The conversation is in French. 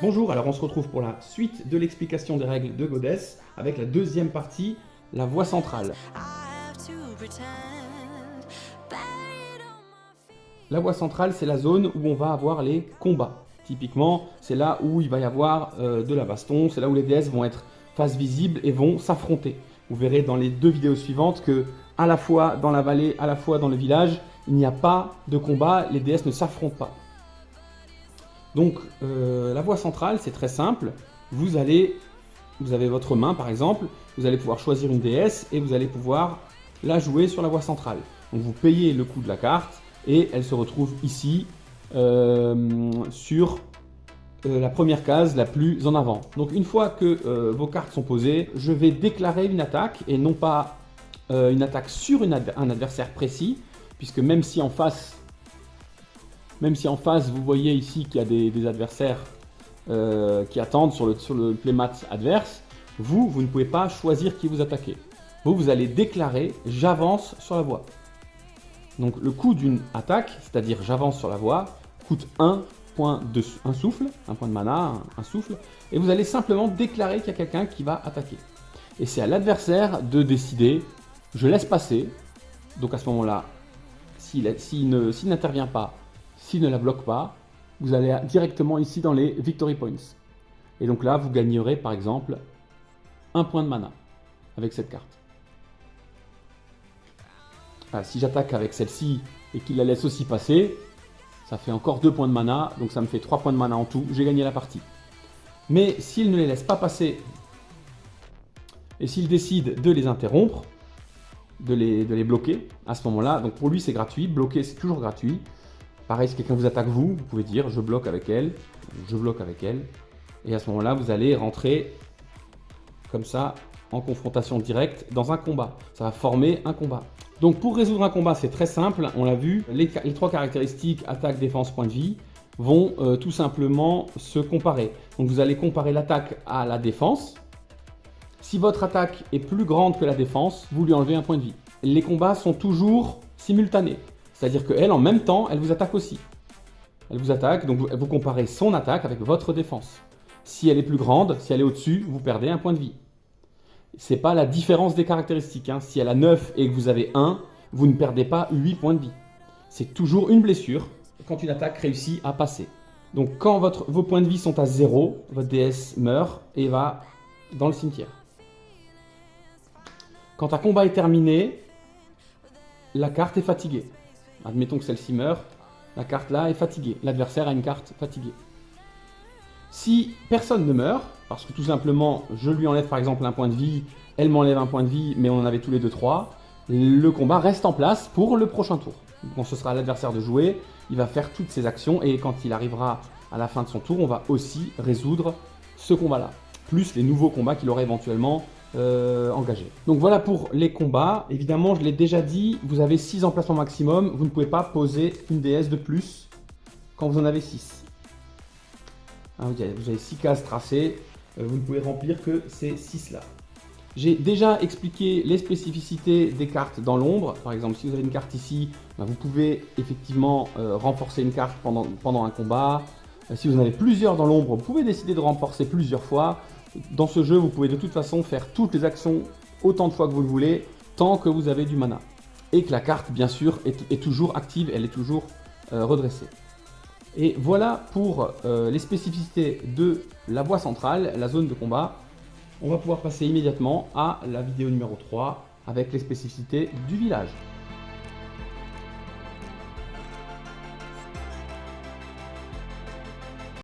Bonjour, alors on se retrouve pour la suite de l'explication des règles de Goddess avec la deuxième partie, la voie centrale. La voie centrale, c'est la zone où on va avoir les combats. Typiquement, c'est là où il va y avoir de la baston, c'est là où les déesses vont être face visible et vont s'affronter. Vous verrez dans les deux vidéos suivantes que, à la fois dans la vallée, à la fois dans le village, il n'y a pas de combat, les déesses ne s'affrontent pas. Donc la voie centrale, c'est très simple. Vous avez votre main par exemple, vous allez pouvoir choisir une déesse et vous allez pouvoir la jouer sur la voie centrale. Donc vous payez le coût de la carte et elle se retrouve ici sur la première case la plus en avant. Donc une fois que vos cartes sont posées, je vais déclarer une attaque et non pas une attaque sur un adversaire précis, puisque même si en face vous voyez ici qu'il y a des adversaires qui attendent sur le playmat adverse, vous ne pouvez pas choisir qui vous attaquez. Vous allez déclarer « j'avance sur la voie ». Donc le coût d'une attaque, c'est-à-dire « j'avance sur la voie », coûte un souffle, un point de mana, un souffle, et vous allez simplement déclarer qu'il y a quelqu'un qui va attaquer. Et c'est à l'adversaire de décider « je laisse passer », donc à ce moment-là, s'il n'intervient pas, s'il ne la bloque pas, vous allez directement ici dans les Victory Points. Et donc là, vous gagnerez par exemple un point de mana avec cette carte. Voilà, si j'attaque avec celle-ci et qu'il la laisse aussi passer, ça fait encore 2 points de mana, donc ça me fait 3 points de mana en tout, j'ai gagné la partie. Mais s'il ne les laisse pas passer et s'il décide de les interrompre, de les bloquer, à ce moment-là, donc pour lui c'est gratuit, bloquer c'est toujours gratuit. Pareil, si quelqu'un vous attaque vous pouvez dire je bloque avec elle, je bloque avec elle. Et à ce moment-là, vous allez rentrer comme ça en confrontation directe dans un combat. Ça va former un combat. Donc pour résoudre un combat, c'est très simple, on l'a vu. Les 3 caractéristiques, attaque, défense, point de vie, vont tout simplement se comparer. Donc vous allez comparer l'attaque à la défense. Si votre attaque est plus grande que la défense, vous lui enlevez un point de vie. Les combats sont toujours simultanés. C'est-à-dire qu'elle, en même temps, elle vous attaque aussi. Elle vous attaque, donc vous comparez son attaque avec votre défense. Si elle est plus grande, si elle est au-dessus, vous perdez un point de vie. Ce n'est pas la différence des caractéristiques. Hein. Si elle a 9 et que vous avez 1, vous ne perdez pas 8 points de vie. C'est toujours une blessure quand une attaque réussit à passer. Donc quand vos points de vie sont à 0, votre déesse meurt et va dans le cimetière. Quand un combat est terminé, la carte est fatiguée. Admettons que celle-ci meurt, la carte là est fatiguée. L'adversaire a une carte fatiguée. Si personne ne meurt, parce que tout simplement je lui enlève par exemple un point de vie, elle m'enlève un point de vie, mais on en avait tous les deux 3, le combat reste en place pour le prochain tour. Quand ce sera à l'adversaire de jouer, il va faire toutes ses actions et quand il arrivera à la fin de son tour, on va aussi résoudre ce combat-là. Plus les nouveaux combats qu'il aurait éventuellement engagé. Donc voilà pour les combats. Évidemment, je l'ai déjà dit, vous avez 6 emplacements maximum. Vous ne pouvez pas poser une déesse de plus quand vous en avez 6. Hein, vous avez 6 cases tracées. Vous ne pouvez remplir que ces 6 là. J'ai déjà expliqué les spécificités des cartes dans l'ombre. Par exemple, si vous avez une carte ici, ben vous pouvez effectivement renforcer une carte pendant un combat. Si vous en avez plusieurs dans l'ombre, vous pouvez décider de renforcer plusieurs fois. Dans ce jeu, vous pouvez de toute façon faire toutes les actions autant de fois que vous le voulez, tant que vous avez du mana. Et que la carte, bien sûr, est toujours active, elle est toujours redressée. Et voilà pour les spécificités de la voie centrale, la zone de combat. On va pouvoir passer immédiatement à la vidéo numéro 3 avec les spécificités du village.